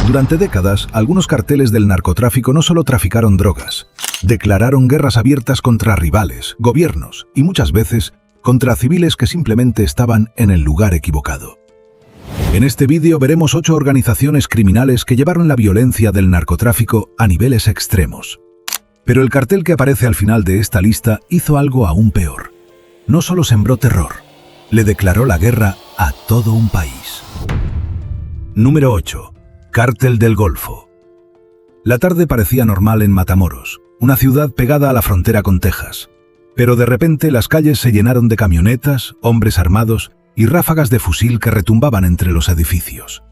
Durante décadas, algunos carteles del narcotráfico no solo traficaron drogas, declararon guerras abiertas contra rivales, gobiernos y muchas veces contra civiles que simplemente estaban en el lugar equivocado. En este vídeo veremos 8 organizaciones criminales que llevaron la violencia del narcotráfico a niveles extremos. Pero el cartel que aparece al final de esta lista hizo algo aún peor. No solo sembró terror, le declaró la guerra a todo un país. Número 8. Cártel del Golfo. La tarde parecía normal en Matamoros, una ciudad pegada a la frontera con Texas. Pero de repente las calles se llenaron de camionetas, hombres armados y ráfagas de fusil que retumbaban entre los edificios.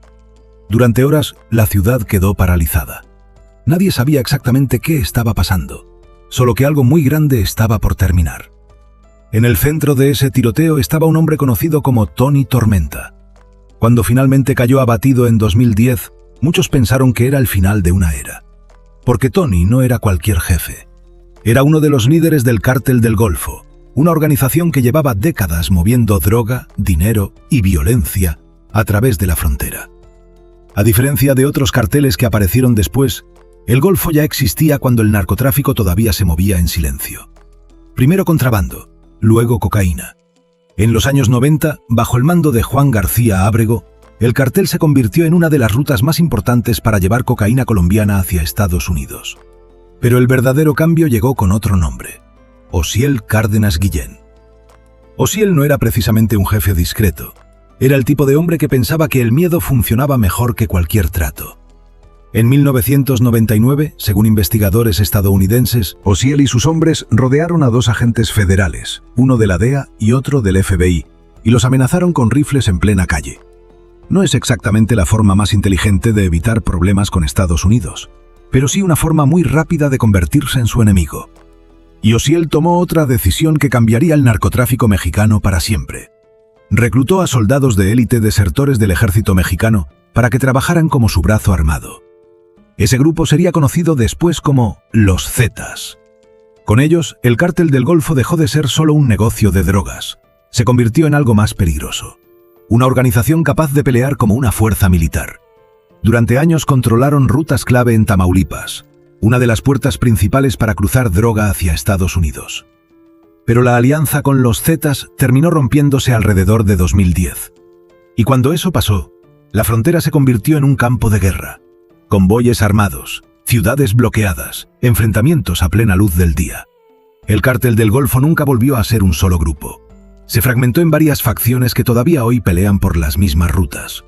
Durante horas, la ciudad quedó paralizada. Nadie sabía exactamente qué estaba pasando, solo que algo muy grande estaba por terminar. En el centro de ese tiroteo estaba un hombre conocido como Tony Tormenta. Cuando finalmente cayó abatido en 2010, muchos pensaron que era el final de una era. Porque Tony no era cualquier jefe. Era uno de los líderes del Cártel del Golfo, una organización que llevaba décadas moviendo droga, dinero y violencia a través de la frontera. A diferencia de otros carteles que aparecieron después, el Golfo ya existía cuando el narcotráfico todavía se movía en silencio. Primero contrabando, luego cocaína. En los años 90, bajo el mando de Juan García Ábrego, el cartel se convirtió en una de las rutas más importantes para llevar cocaína colombiana hacia Estados Unidos. Pero el verdadero cambio llegó con otro nombre: Osiel Cárdenas Guillén. Osiel no era precisamente un jefe discreto. Era el tipo de hombre que pensaba que el miedo funcionaba mejor que cualquier trato. En 1999, según investigadores estadounidenses, Osiel y sus hombres rodearon a 2 agentes federales, uno de la DEA y otro del FBI, y los amenazaron con rifles en plena calle. No es exactamente la forma más inteligente de evitar problemas con Estados Unidos, pero sí una forma muy rápida de convertirse en su enemigo. Y Osiel tomó otra decisión que cambiaría el narcotráfico mexicano para siempre. Reclutó a soldados de élite desertores del ejército mexicano para que trabajaran como su brazo armado. Ese grupo sería conocido después como los Zetas. Con ellos, el Cártel del Golfo dejó de ser solo un negocio de drogas. Se convirtió en algo más peligroso. Una organización capaz de pelear como una fuerza militar. Durante años controlaron rutas clave en Tamaulipas, una de las puertas principales para cruzar droga hacia Estados Unidos. Pero la alianza con los Zetas terminó rompiéndose alrededor de 2010. Y cuando eso pasó, la frontera se convirtió en un campo de guerra. Convoyes armados, ciudades bloqueadas, enfrentamientos a plena luz del día. El Cártel del Golfo nunca volvió a ser un solo grupo. Se fragmentó en varias facciones que todavía hoy pelean por las mismas rutas.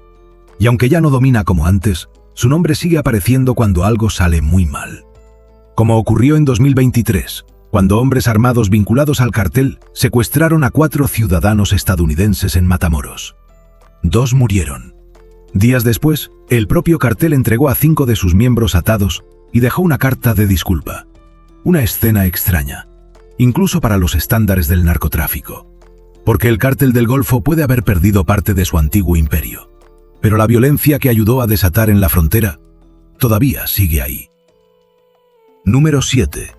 Y aunque ya no domina como antes, su nombre sigue apareciendo cuando algo sale muy mal. Como ocurrió en 2023, cuando hombres armados vinculados al cartel secuestraron a 4 ciudadanos estadounidenses en Matamoros. 2 murieron. Días después, el propio cartel entregó a 5 de sus miembros atados y dejó una carta de disculpa. Una escena extraña, incluso para los estándares del narcotráfico. Porque el Cártel del Golfo puede haber perdido parte de su antiguo imperio. Pero la violencia que ayudó a desatar en la frontera todavía sigue ahí. Número 7.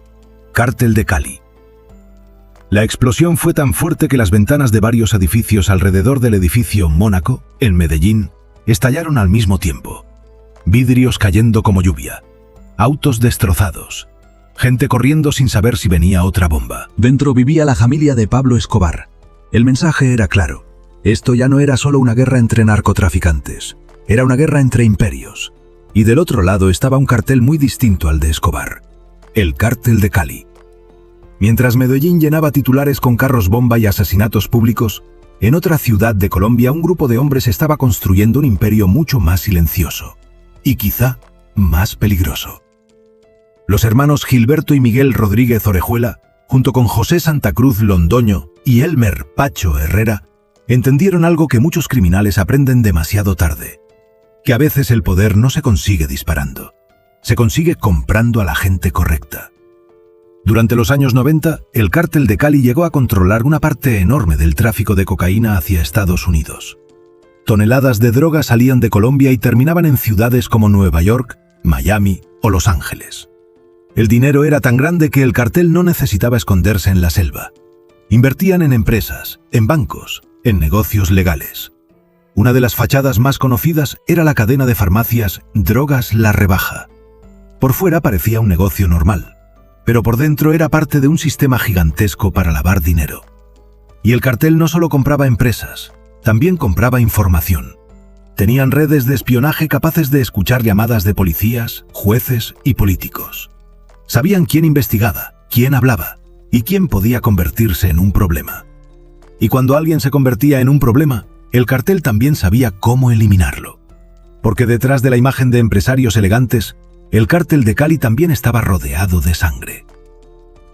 Cártel de Cali. La explosión fue tan fuerte que las ventanas de varios edificios alrededor del edificio Mónaco, en Medellín, estallaron al mismo tiempo. Vidrios cayendo como lluvia. Autos destrozados. Gente corriendo sin saber si venía otra bomba. Dentro vivía la familia de Pablo Escobar. El mensaje era claro. Esto ya no era solo una guerra entre narcotraficantes. Era una guerra entre imperios. Y del otro lado estaba un cartel muy distinto al de Escobar. El Cártel de Cali. Mientras Medellín llenaba titulares con carros bomba y asesinatos públicos, en otra ciudad de Colombia un grupo de hombres estaba construyendo un imperio mucho más silencioso. Y quizá más peligroso. Los hermanos Gilberto y Miguel Rodríguez Orejuela, junto con José Santa Cruz Londoño y Elmer Pacho Herrera, entendieron algo que muchos criminales aprenden demasiado tarde. Que a veces el poder no se consigue disparando. Se consigue comprando a la gente correcta. Durante los años 90, el Cártel de Cali llegó a controlar una parte enorme del tráfico de cocaína hacia Estados Unidos. Toneladas de droga salían de Colombia y terminaban en ciudades como Nueva York, Miami o Los Ángeles. El dinero era tan grande que el cartel no necesitaba esconderse en la selva. Invertían en empresas, en bancos, en negocios legales. Una de las fachadas más conocidas era la cadena de farmacias Drogas La Rebaja. Por fuera parecía un negocio normal, pero por dentro era parte de un sistema gigantesco para lavar dinero. Y el cartel no solo compraba empresas, también compraba información. Tenían redes de espionaje capaces de escuchar llamadas de policías, jueces y políticos. Sabían quién investigaba, quién hablaba y quién podía convertirse en un problema. Y cuando alguien se convertía en un problema, el cartel también sabía cómo eliminarlo. Porque detrás de la imagen de empresarios elegantes, el cártel de Cali también estaba rodeado de sangre.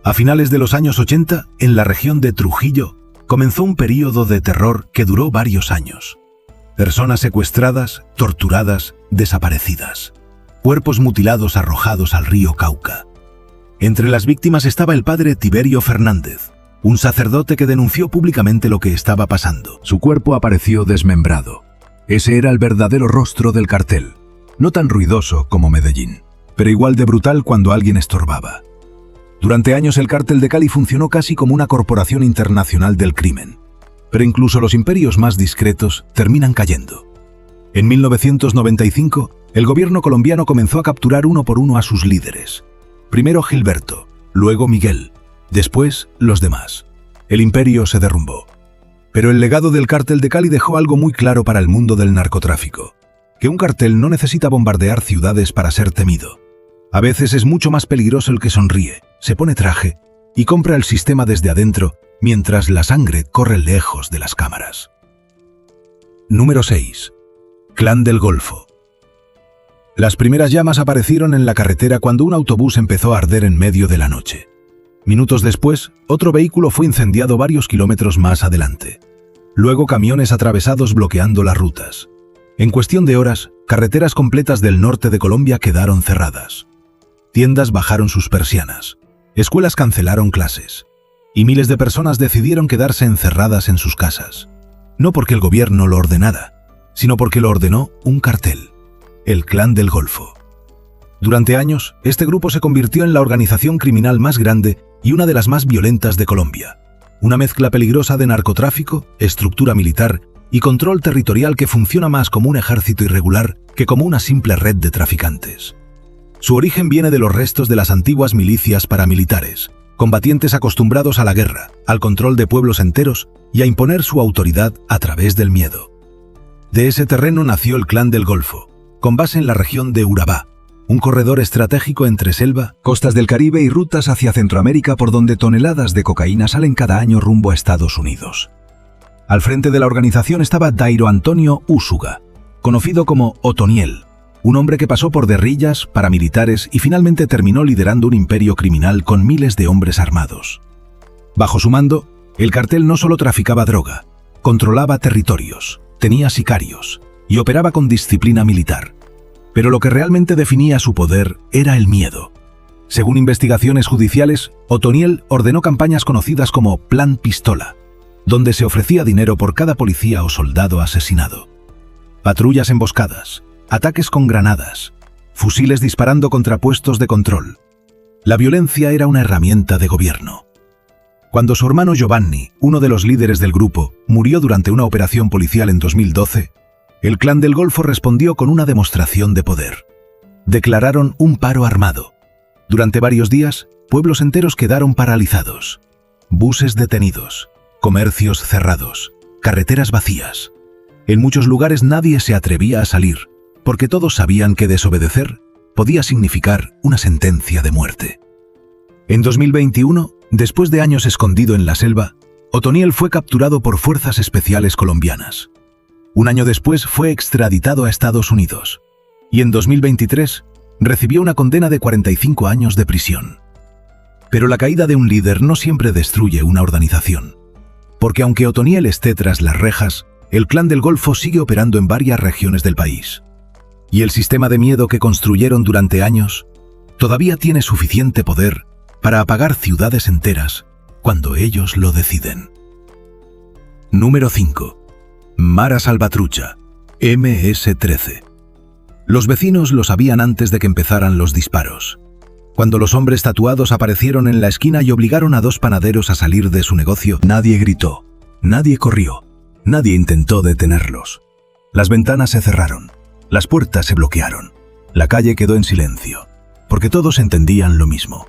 A finales de los años 80, en la región de Trujillo, comenzó un período de terror que duró varios años. Personas secuestradas, torturadas, desaparecidas. Cuerpos mutilados arrojados al río Cauca. Entre las víctimas estaba el padre Tiberio Fernández, un sacerdote que denunció públicamente lo que estaba pasando. Su cuerpo apareció desmembrado. Ese era el verdadero rostro del cartel. No tan ruidoso como Medellín, pero igual de brutal cuando alguien estorbaba. Durante años el cártel de Cali funcionó casi como una corporación internacional del crimen. Pero incluso los imperios más discretos terminan cayendo. En 1995, el gobierno colombiano comenzó a capturar uno por uno a sus líderes. Primero Gilberto, luego Miguel, después los demás. El imperio se derrumbó. Pero el legado del cártel de Cali dejó algo muy claro para el mundo del narcotráfico: que un cartel no necesita bombardear ciudades para ser temido. A veces es mucho más peligroso el que sonríe, se pone traje y compra el sistema desde adentro, mientras la sangre corre lejos de las cámaras. Número 6. Clan del Golfo. Las primeras llamas aparecieron en la carretera cuando un autobús empezó a arder en medio de la noche. Minutos después, otro vehículo fue incendiado varios kilómetros más adelante. Luego camiones atravesados bloqueando las rutas. En cuestión de horas, carreteras completas del norte de Colombia quedaron cerradas. Tiendas bajaron sus persianas. Escuelas cancelaron clases. Y miles de personas decidieron quedarse encerradas en sus casas. No porque el gobierno lo ordenara, sino porque lo ordenó un cartel: el Clan del Golfo. Durante años, este grupo se convirtió en la organización criminal más grande y una de las más violentas de Colombia. Una mezcla peligrosa de narcotráfico, estructura militar y control territorial que funciona más como un ejército irregular que como una simple red de traficantes. Su origen viene de los restos de las antiguas milicias paramilitares, combatientes acostumbrados a la guerra, al control de pueblos enteros y a imponer su autoridad a través del miedo. De ese terreno nació el Clan del Golfo, con base en la región de Urabá, un corredor estratégico entre selva, costas del Caribe y rutas hacia Centroamérica por donde toneladas de cocaína salen cada año rumbo a Estados Unidos. Al frente de la organización estaba Dairo Antonio Úsuga, conocido como Otoniel, un hombre que pasó por guerrillas, paramilitares y finalmente terminó liderando un imperio criminal con miles de hombres armados. Bajo su mando, el cartel no solo traficaba droga, controlaba territorios, tenía sicarios y operaba con disciplina militar. Pero lo que realmente definía su poder era el miedo. Según investigaciones judiciales, Otoniel ordenó campañas conocidas como Plan Pistola, donde se ofrecía dinero por cada policía o soldado asesinado. Patrullas emboscadas, ataques con granadas, fusiles disparando contra puestos de control. La violencia era una herramienta de gobierno. Cuando su hermano Giovanni, uno de los líderes del grupo, murió durante una operación policial en 2012, el Clan del Golfo respondió con una demostración de poder. Declararon un paro armado. Durante varios días, pueblos enteros quedaron paralizados. Buses detenidos, comercios cerrados, carreteras vacías. En muchos lugares nadie se atrevía a salir, porque todos sabían que desobedecer podía significar una sentencia de muerte. En 2021, después de años escondido en la selva, Otoniel fue capturado por fuerzas especiales colombianas. Un año después fue extraditado a Estados Unidos. Y en 2023 recibió una condena de 45 años de prisión. Pero la caída de un líder no siempre destruye una organización. Porque aunque Otoniel esté tras las rejas, el Clan del Golfo sigue operando en varias regiones del país. Y el sistema de miedo que construyeron durante años todavía tiene suficiente poder para apagar ciudades enteras cuando ellos lo deciden. Número 5. Mara Salvatrucha, MS-13. Los vecinos lo sabían antes de que empezaran los disparos. Cuando los hombres tatuados aparecieron en la esquina y obligaron a dos panaderos a salir de su negocio, nadie gritó, nadie corrió, nadie intentó detenerlos. Las ventanas se cerraron, las puertas se bloquearon, la calle quedó en silencio, porque todos entendían lo mismo.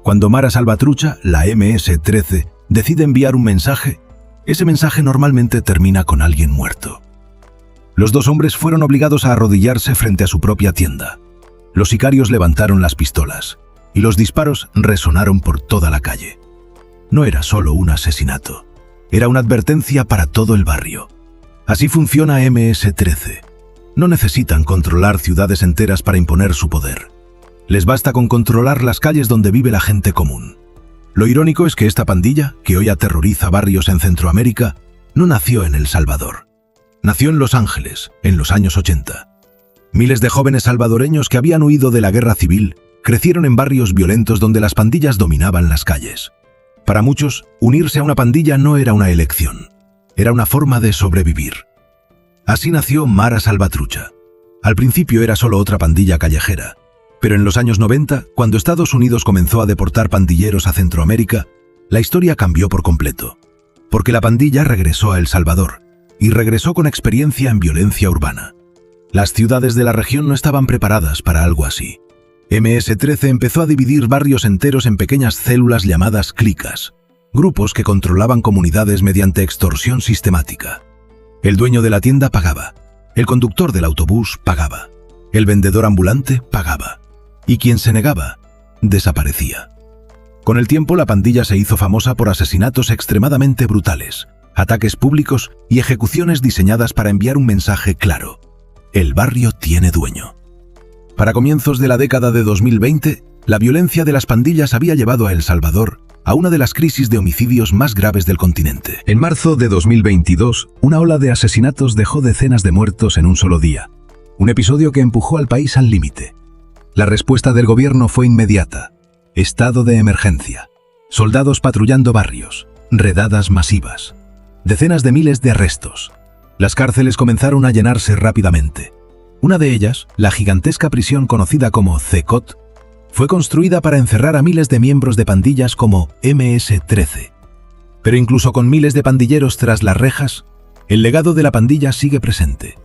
Cuando Mara Salvatrucha, la MS-13, decide enviar un mensaje, ese mensaje normalmente termina con alguien muerto. Los dos hombres fueron obligados a arrodillarse frente a su propia tienda. Los sicarios levantaron las pistolas, y los disparos resonaron por toda la calle. No era solo un asesinato, era una advertencia para todo el barrio. Así funciona MS-13. No necesitan controlar ciudades enteras para imponer su poder. Les basta con controlar las calles donde vive la gente común. Lo irónico es que esta pandilla, que hoy aterroriza barrios en Centroamérica, no nació en El Salvador. Nació en Los Ángeles, en los años 80. Miles de jóvenes salvadoreños que habían huido de la guerra civil crecieron en barrios violentos donde las pandillas dominaban las calles. Para muchos, unirse a una pandilla no era una elección, era una forma de sobrevivir. Así nació Mara Salvatrucha. Al principio era solo otra pandilla callejera, pero en los años 90, cuando Estados Unidos comenzó a deportar pandilleros a Centroamérica, la historia cambió por completo, porque la pandilla regresó a El Salvador, y regresó con experiencia en violencia urbana. Las ciudades de la región no estaban preparadas para algo así. MS-13 empezó a dividir barrios enteros en pequeñas células llamadas clicas, grupos que controlaban comunidades mediante extorsión sistemática. El dueño de la tienda pagaba, el conductor del autobús pagaba, el vendedor ambulante pagaba, y quien se negaba, desaparecía. Con el tiempo la pandilla se hizo famosa por asesinatos extremadamente brutales, ataques públicos y ejecuciones diseñadas para enviar un mensaje claro: el barrio tiene dueño. Para comienzos de la década de 2020, la violencia de las pandillas había llevado a El Salvador a una de las crisis de homicidios más graves del continente. En marzo de 2022, una ola de asesinatos dejó decenas de muertos en un solo día. Un episodio que empujó al país al límite. La respuesta del gobierno fue inmediata. Estado de emergencia. Soldados patrullando barrios. Redadas masivas. Decenas de miles de arrestos. Las cárceles comenzaron a llenarse rápidamente. Una de ellas, la gigantesca prisión conocida como CECOT, fue construida para encerrar a miles de miembros de pandillas como MS-13. Pero incluso con miles de pandilleros tras las rejas, el legado de la pandilla sigue presente.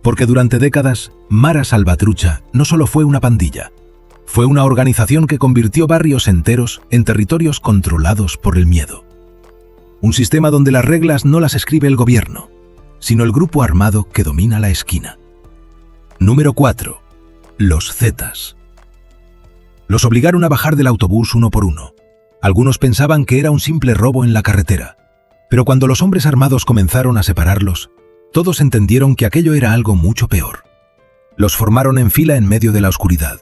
Porque durante décadas, Mara Salvatrucha no solo fue una pandilla, fue una organización que convirtió barrios enteros en territorios controlados por el miedo. Un sistema donde las reglas no las escribe el gobierno, sino el grupo armado que domina la esquina. Número 4. Los Zetas. Los obligaron a bajar del autobús uno por uno. Algunos pensaban que era un simple robo en la carretera, pero cuando los hombres armados comenzaron a separarlos, todos entendieron que aquello era algo mucho peor. Los formaron en fila en medio de la oscuridad,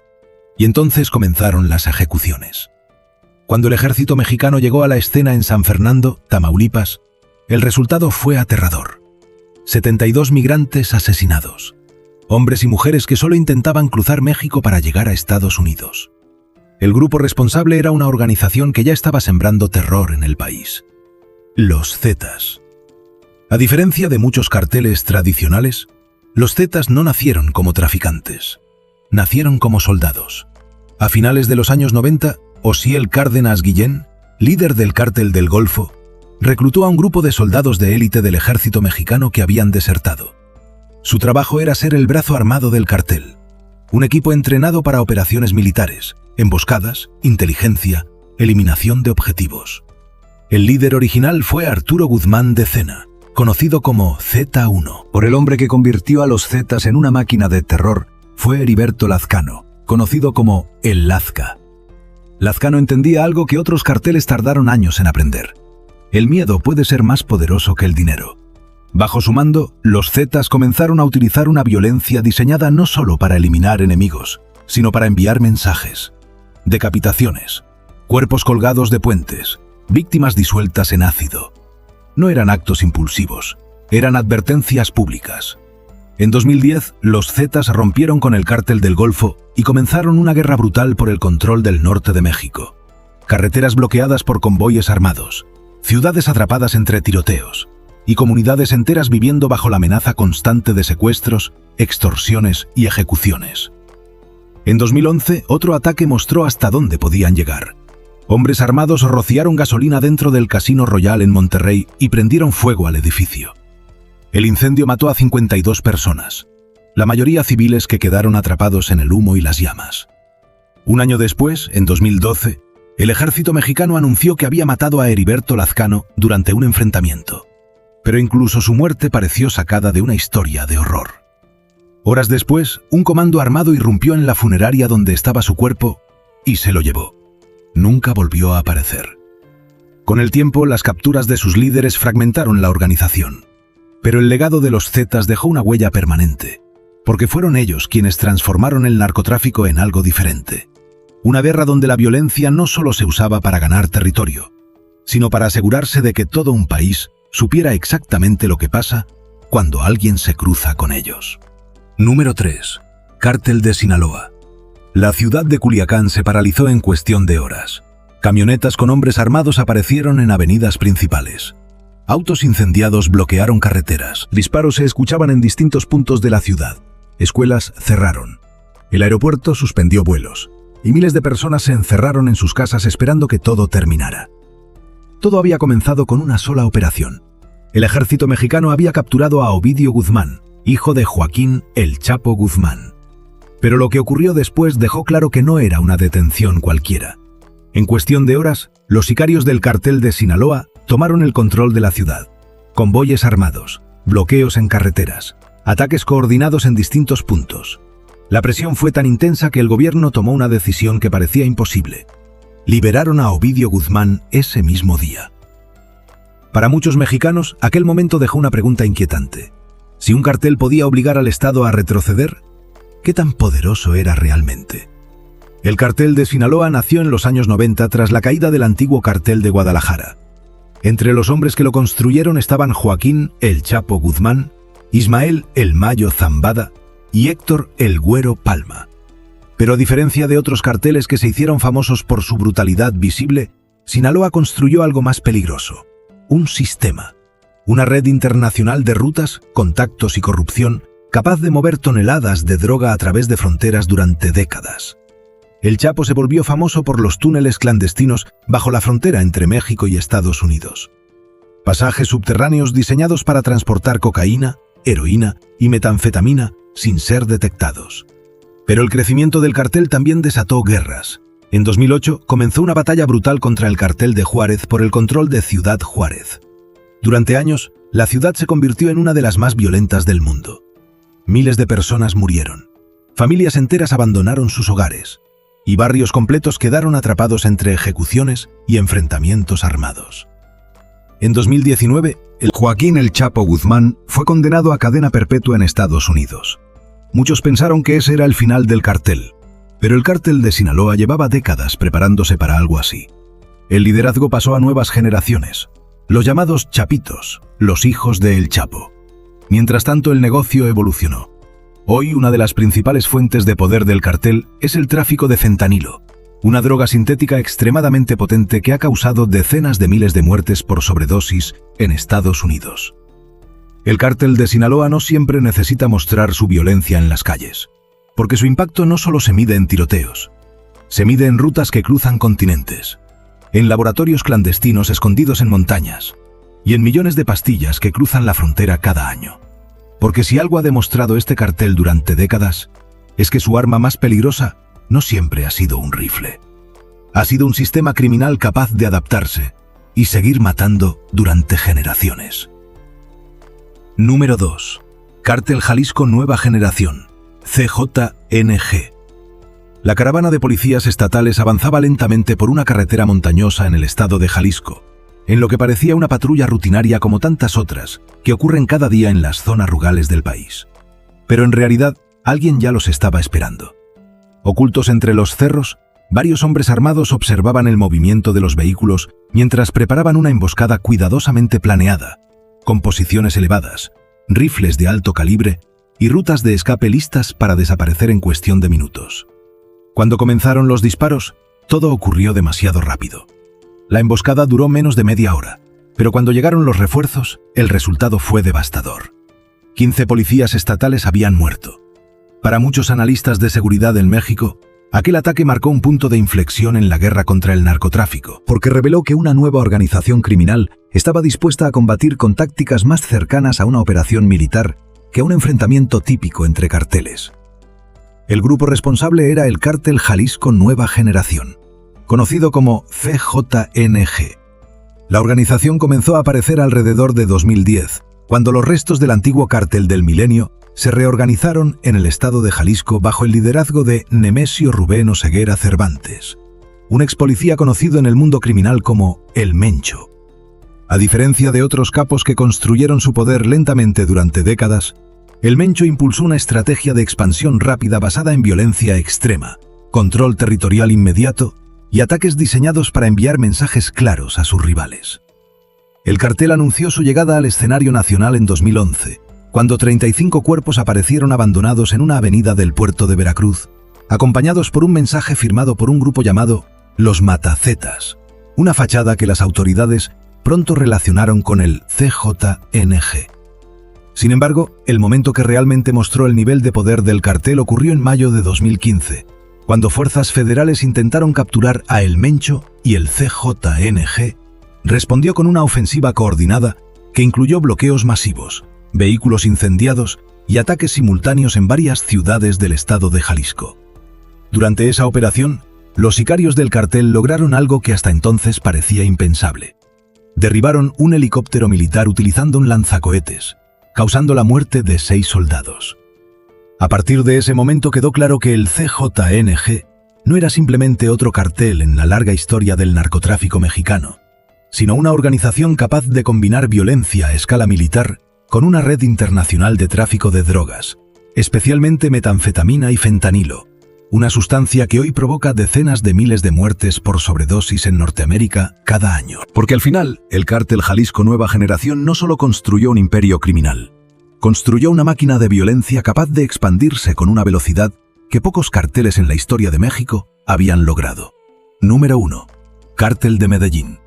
y entonces comenzaron las ejecuciones. Cuando el ejército mexicano llegó a la escena en San Fernando, Tamaulipas, el resultado fue aterrador. 72 migrantes asesinados. Hombres y mujeres que solo intentaban cruzar México para llegar a Estados Unidos. El grupo responsable era una organización que ya estaba sembrando terror en el país. Los Zetas. A diferencia de muchos carteles tradicionales, los Zetas no nacieron como traficantes. Nacieron como soldados. A finales de los años 90, Osiel Cárdenas Guillén, líder del Cártel del Golfo, reclutó a un grupo de soldados de élite del ejército mexicano que habían desertado. Su trabajo era ser el brazo armado del cartel, un equipo entrenado para operaciones militares, emboscadas, inteligencia, eliminación de objetivos. El líder original fue Arturo Guzmán de Cena, conocido como Z1. Por el hombre que convirtió a los Zetas en una máquina de terror fue Heriberto Lazcano, conocido como el Lazca. Lazcano entendía algo que otros carteles tardaron años en aprender. El miedo puede ser más poderoso que el dinero. Bajo su mando, los Zetas comenzaron a utilizar una violencia diseñada no solo para eliminar enemigos, sino para enviar mensajes. Decapitaciones, cuerpos colgados de puentes, víctimas disueltas en ácido. No eran actos impulsivos, eran advertencias públicas. En 2010, los Zetas rompieron con el Cártel del Golfo y comenzaron una guerra brutal por el control del norte de México. Carreteras bloqueadas por convoyes armados, ciudades atrapadas entre tiroteos, y comunidades enteras viviendo bajo la amenaza constante de secuestros, extorsiones y ejecuciones. En 2011, otro ataque mostró hasta dónde podían llegar. Hombres armados rociaron gasolina dentro del Casino Royal en Monterrey y prendieron fuego al edificio. El incendio mató a 52 personas, la mayoría civiles que quedaron atrapados en el humo y las llamas. Un año después, en 2012, el ejército mexicano anunció que había matado a Heriberto Lazcano durante un enfrentamiento. Pero incluso su muerte pareció sacada de una historia de horror. Horas después, un comando armado irrumpió en la funeraria donde estaba su cuerpo y se lo llevó. Nunca volvió a aparecer. Con el tiempo, las capturas de sus líderes fragmentaron la organización. Pero el legado de los Zetas dejó una huella permanente, porque fueron ellos quienes transformaron el narcotráfico en algo diferente. Una guerra donde la violencia no solo se usaba para ganar territorio, sino para asegurarse de que todo un país supiera exactamente lo que pasa cuando alguien se cruza con ellos. Número 3. Cártel de Sinaloa. La ciudad de Culiacán se paralizó en cuestión de horas. Camionetas con hombres armados aparecieron en avenidas principales. Autos incendiados bloquearon carreteras. Disparos se escuchaban en distintos puntos de la ciudad. Escuelas cerraron. El aeropuerto suspendió vuelos. Y miles de personas se encerraron en sus casas esperando que todo terminara. Todo había comenzado con una sola operación. El ejército mexicano había capturado a Ovidio Guzmán, hijo de Joaquín El Chapo Guzmán. Pero lo que ocurrió después dejó claro que no era una detención cualquiera. En cuestión de horas, los sicarios del cártel de Sinaloa tomaron el control de la ciudad. Convoyes armados, bloqueos en carreteras, ataques coordinados en distintos puntos. La presión fue tan intensa que el gobierno tomó una decisión que parecía imposible. Liberaron a Ovidio Guzmán ese mismo día. Para muchos mexicanos, aquel momento dejó una pregunta inquietante. Si un cartel podía obligar al Estado a retroceder, ¿qué tan poderoso era realmente? El cartel de Sinaloa nació en los años 90 tras la caída del antiguo cartel de Guadalajara. Entre los hombres que lo construyeron estaban Joaquín El Chapo Guzmán, Ismael El Mayo Zambada y Héctor El Güero Palma. Pero a diferencia de otros carteles que se hicieron famosos por su brutalidad visible, Sinaloa construyó algo más peligroso: un sistema. Una red internacional de rutas, contactos y corrupción, capaz de mover toneladas de droga a través de fronteras durante décadas. El Chapo se volvió famoso por los túneles clandestinos bajo la frontera entre México y Estados Unidos. Pasajes subterráneos diseñados para transportar cocaína, heroína y metanfetamina sin ser detectados. Pero el crecimiento del cartel también desató guerras. En 2008 comenzó una batalla brutal contra el cartel de Juárez por el control de Ciudad Juárez. Durante años, la ciudad se convirtió en una de las más violentas del mundo. Miles de personas murieron. Familias enteras abandonaron sus hogares. Y barrios completos quedaron atrapados entre ejecuciones y enfrentamientos armados. En 2019, el Joaquín El Chapo Guzmán fue condenado a cadena perpetua en Estados Unidos. Muchos pensaron que ese era el final del cartel, pero el cártel de Sinaloa llevaba décadas preparándose para algo así. El liderazgo pasó a nuevas generaciones, los llamados chapitos, los hijos de El Chapo. Mientras tanto, el negocio evolucionó. Hoy, una de las principales fuentes de poder del cartel es el tráfico de fentanilo, una droga sintética extremadamente potente que ha causado decenas de miles de muertes por sobredosis en Estados Unidos. El cártel de Sinaloa no siempre necesita mostrar su violencia en las calles, porque su impacto no solo se mide en tiroteos, se mide en rutas que cruzan continentes, en laboratorios clandestinos escondidos en montañas, y en millones de pastillas que cruzan la frontera cada año. Porque si algo ha demostrado este cartel durante décadas, es que su arma más peligrosa no siempre ha sido un rifle. Ha sido un sistema criminal capaz de adaptarse y seguir matando durante generaciones. Número 2. Cártel Jalisco Nueva Generación, CJNG. La caravana de policías estatales avanzaba lentamente por una carretera montañosa en el estado de Jalisco, en lo que parecía una patrulla rutinaria como tantas otras que ocurren cada día en las zonas rurales del país. Pero en realidad, alguien ya los estaba esperando. Ocultos entre los cerros, varios hombres armados observaban el movimiento de los vehículos mientras preparaban una emboscada cuidadosamente planeada, con posiciones elevadas, rifles de alto calibre y rutas de escape listas para desaparecer en cuestión de minutos. Cuando comenzaron los disparos, todo ocurrió demasiado rápido. La emboscada duró menos de media hora, pero cuando llegaron los refuerzos, el resultado fue devastador. 15 policías estatales habían muerto. Para muchos analistas de seguridad en México, Aquel ataque marcó un punto de inflexión en la guerra contra el narcotráfico, porque reveló que una nueva organización criminal estaba dispuesta a combatir con tácticas más cercanas a una operación militar que a un enfrentamiento típico entre carteles. El grupo responsable era el Cártel Jalisco Nueva Generación, conocido como CJNG. La organización comenzó a aparecer alrededor de 2010, cuando los restos del antiguo Cártel del Milenio se reorganizaron en el estado de Jalisco bajo el liderazgo de Nemesio Rubén Oseguera Cervantes, un ex policía conocido en el mundo criminal como El Mencho. A diferencia de otros capos que construyeron su poder lentamente durante décadas, El Mencho impulsó una estrategia de expansión rápida basada en violencia extrema, control territorial inmediato y ataques diseñados para enviar mensajes claros a sus rivales. El cartel anunció su llegada al escenario nacional en 2011, cuando 35 cuerpos aparecieron abandonados en una avenida del puerto de Veracruz, acompañados por un mensaje firmado por un grupo llamado Los Matacetas, una fachada que las autoridades pronto relacionaron con el CJNG. Sin embargo, el momento que realmente mostró el nivel de poder del cartel ocurrió en mayo de 2015, cuando fuerzas federales intentaron capturar a El Mencho y el CJNG respondió con una ofensiva coordinada que incluyó bloqueos masivos, vehículos incendiados y ataques simultáneos en varias ciudades del estado de Jalisco. Durante esa operación, los sicarios del cartel lograron algo que hasta entonces parecía impensable. Derribaron un helicóptero militar utilizando un lanzacohetes, causando la muerte de 6 soldados. A partir de ese momento quedó claro que el CJNG no era simplemente otro cartel en la larga historia del narcotráfico mexicano, sino una organización capaz de combinar violencia a escala militar con una red internacional de tráfico de drogas, especialmente metanfetamina y fentanilo, una sustancia que hoy provoca decenas de miles de muertes por sobredosis en Norteamérica cada año. Porque al final, el Cártel Jalisco Nueva Generación no solo construyó un imperio criminal, construyó una máquina de violencia capaz de expandirse con una velocidad que pocos carteles en la historia de México habían logrado. Número 1. Cártel de Medellín.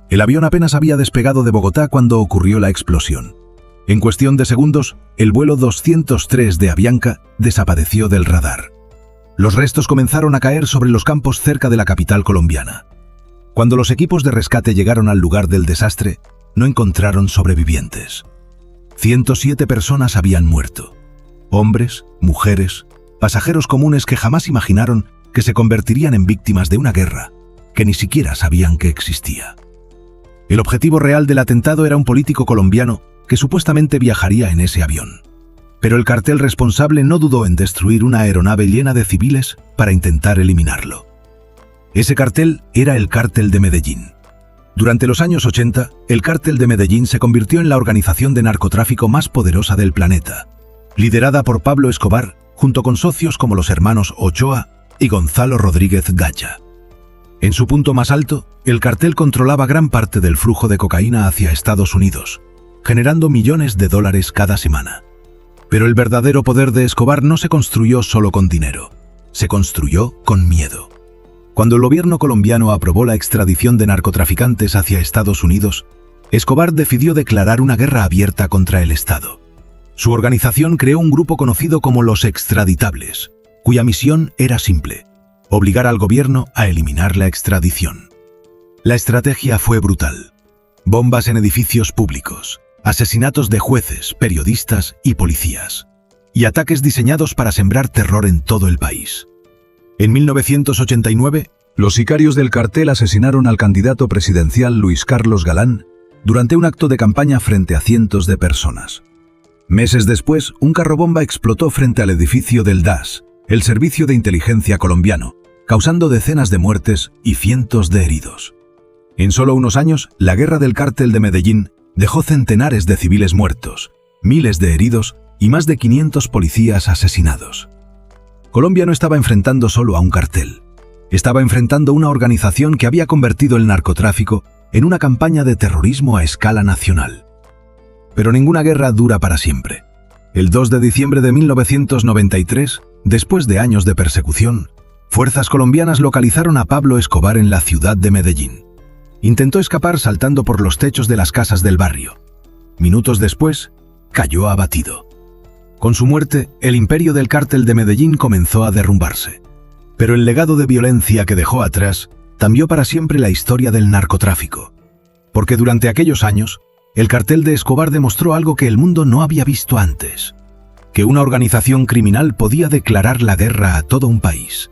El avión apenas había despegado de Bogotá cuando ocurrió la explosión. En cuestión de segundos, el vuelo 203 de Avianca desapareció del radar. Los restos comenzaron a caer sobre los campos cerca de la capital colombiana. Cuando los equipos de rescate llegaron al lugar del desastre, no encontraron sobrevivientes. 107 personas habían muerto. Hombres, mujeres, pasajeros comunes que jamás imaginaron que se convertirían en víctimas de una guerra que ni siquiera sabían que existía. El objetivo real del atentado era un político colombiano que supuestamente viajaría en ese avión. Pero el cartel responsable no dudó en destruir una aeronave llena de civiles para intentar eliminarlo. Ese cartel era el Cártel de Medellín. Durante los años 80, el Cártel de Medellín se convirtió en la organización de narcotráfico más poderosa del planeta, liderada por Pablo Escobar, junto con socios como los hermanos Ochoa y Gonzalo Rodríguez Gacha. En su punto más alto, el cartel controlaba gran parte del flujo de cocaína hacia Estados Unidos, generando millones de dólares cada semana. Pero el verdadero poder de Escobar no se construyó solo con dinero, se construyó con miedo. Cuando el gobierno colombiano aprobó la extradición de narcotraficantes hacia Estados Unidos, Escobar decidió declarar una guerra abierta contra el Estado. Su organización creó un grupo conocido como los extraditables, cuya misión era simple: obligar al gobierno a eliminar la extradición. La estrategia fue brutal. Bombas en edificios públicos, asesinatos de jueces, periodistas y policías, y ataques diseñados para sembrar terror en todo el país. En 1989, los sicarios del cartel asesinaron al candidato presidencial Luis Carlos Galán durante un acto de campaña frente a cientos de personas. Meses después, un carrobomba explotó frente al edificio del DAS, el Servicio de Inteligencia colombiano, causando decenas de muertes y cientos de heridos. En solo unos años, la guerra del Cártel de Medellín dejó centenares de civiles muertos, miles de heridos y más de 500 policías asesinados. Colombia no estaba enfrentando solo a un cartel. Estaba enfrentando una organización que había convertido el narcotráfico en una campaña de terrorismo a escala nacional. Pero ninguna guerra dura para siempre. El 2 de diciembre de 1993, después de años de persecución, fuerzas colombianas localizaron a Pablo Escobar en la ciudad de Medellín. Intentó escapar saltando por los techos de las casas del barrio. Minutos después, cayó abatido. Con su muerte, el imperio del Cártel de Medellín comenzó a derrumbarse. Pero el legado de violencia que dejó atrás cambió para siempre la historia del narcotráfico. Porque durante aquellos años, el cartel de Escobar demostró algo que el mundo no había visto antes: que una organización criminal podía declarar la guerra a todo un país,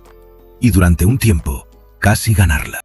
y durante un tiempo, casi ganarla.